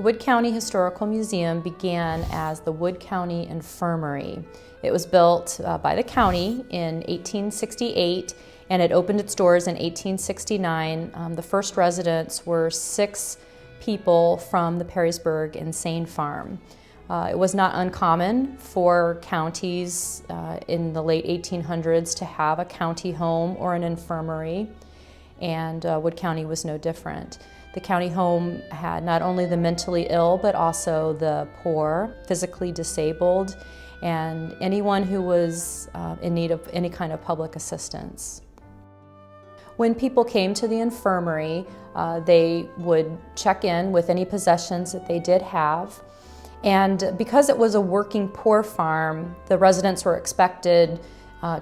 The Wood County Historical Museum began as the Wood County Infirmary. It was built by the county in 1868, and it opened its doors in 1869. The first residents were 6 people from the Perrysburg Insane Farm. It was not uncommon for counties in the late 1800s to have a county home or an infirmary, and Wood County was no different. The county home had not only the mentally ill, but also the poor, physically disabled, and anyone who was in need of any kind of public assistance. When people came to the infirmary, they would check in with any possessions that they did have. And because it was a working poor farm, the residents were expected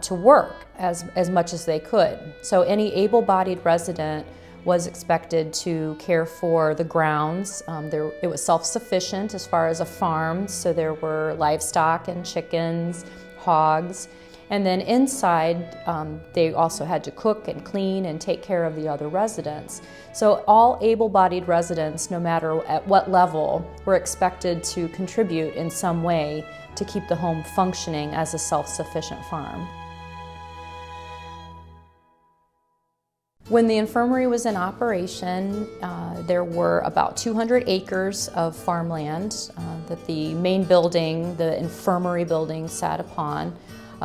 to work as much as they could. So any able-bodied resident was expected to care for the grounds. It was self-sufficient as far as a farm, so there were livestock and chickens, hogs. And then inside, they also had to cook and clean and take care of the other residents. So all able-bodied residents, no matter at what level, were expected to contribute in some way to keep the home functioning as a self-sufficient farm. When the infirmary was in operation, there were about 200 acres of farmland that the main building, the infirmary building, sat upon.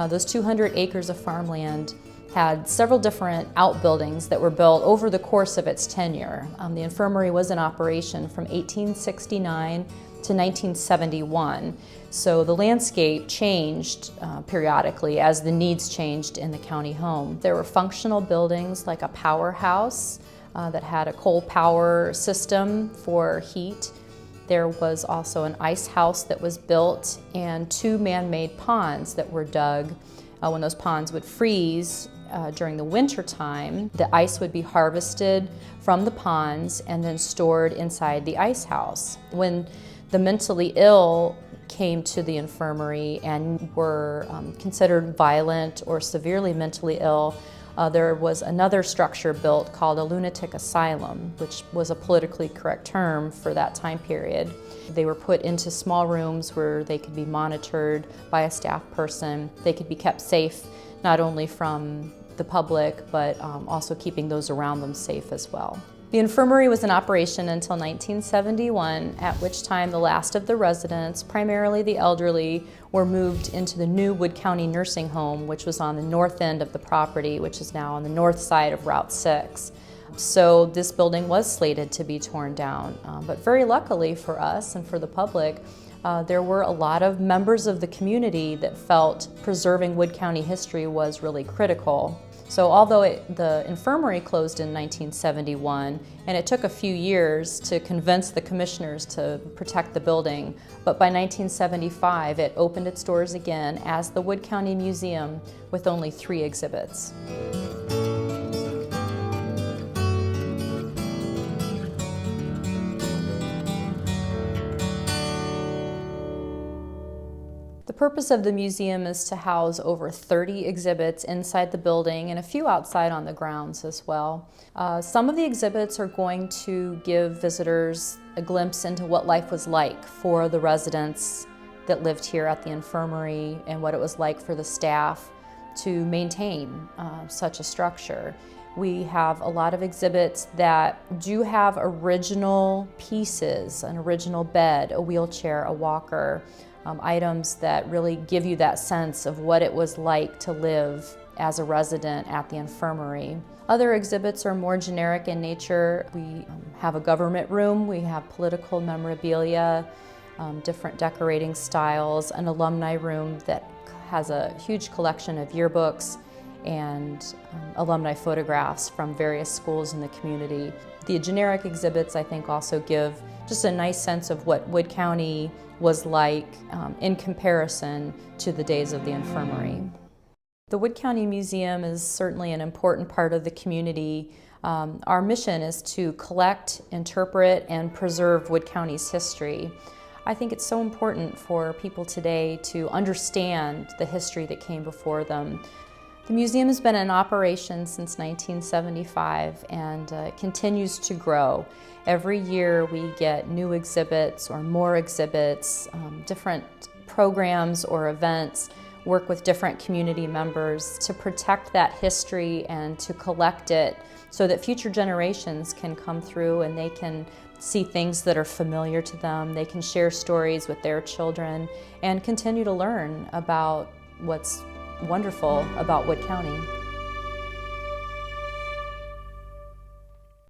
Those 200 acres of farmland had several different outbuildings that were built over the course of its tenure. The infirmary was in operation from 1869 to 1971. So the landscape changed periodically as the needs changed in the county home. There were functional buildings like a powerhouse that had a coal power system for heat. There was also an ice house that was built and 2 man-made ponds that were dug. When those ponds would freeze during the winter time, the ice would be harvested from the ponds and then stored inside the ice house. When the mentally ill came to the infirmary and were considered violent or severely mentally ill, there was another structure built called a lunatic asylum, which was a politically correct term for that time period. They were put into small rooms where they could be monitored by a staff person. They could be kept safe not only from the public, but also keeping those around them safe as well. The infirmary was in operation until 1971, at which time the last of the residents, primarily the elderly, were moved into the new Wood County Nursing Home, which was on the north end of the property, which is now on the north side of Route 6. So this building was slated to be torn down, but very luckily for us and for the public, there were a lot of members of the community that felt preserving Wood County history was really critical. So although the infirmary closed in 1971, and it took a few years to convince the commissioners to protect the building, but by 1975 it opened its doors again as the Wood County Museum with only 3 exhibits. The purpose of the museum is to house over 30 exhibits inside the building and a few outside on the grounds as well. Some of the exhibits are going to give visitors a glimpse into what life was like for the residents that lived here at the infirmary and what it was like for the staff to maintain such a structure. We have a lot of exhibits that do have original pieces, an original bed, a wheelchair, a walker, items that really give you that sense of what it was like to live as a resident at the infirmary. Other exhibits are more generic in nature. We have a government room, we have political memorabilia, different decorating styles, an alumni room that has a huge collection of yearbooks and alumni photographs from various schools in the community. The generic exhibits, I think, also give just a nice sense of what Wood County was like in comparison to the days of the infirmary. The Wood County Museum is certainly an important part of the community. Our mission is to collect, interpret, and preserve Wood County's history. I think it's so important for people today to understand the history that came before them. The museum has been in operation since 1975 and continues to grow. Every year we get new exhibits or more exhibits, different programs or events, work with different community members to protect that history and to collect it so that future generations can come through and they can see things that are familiar to them. They can share stories with their children and continue to learn about what's wonderful about Wood County.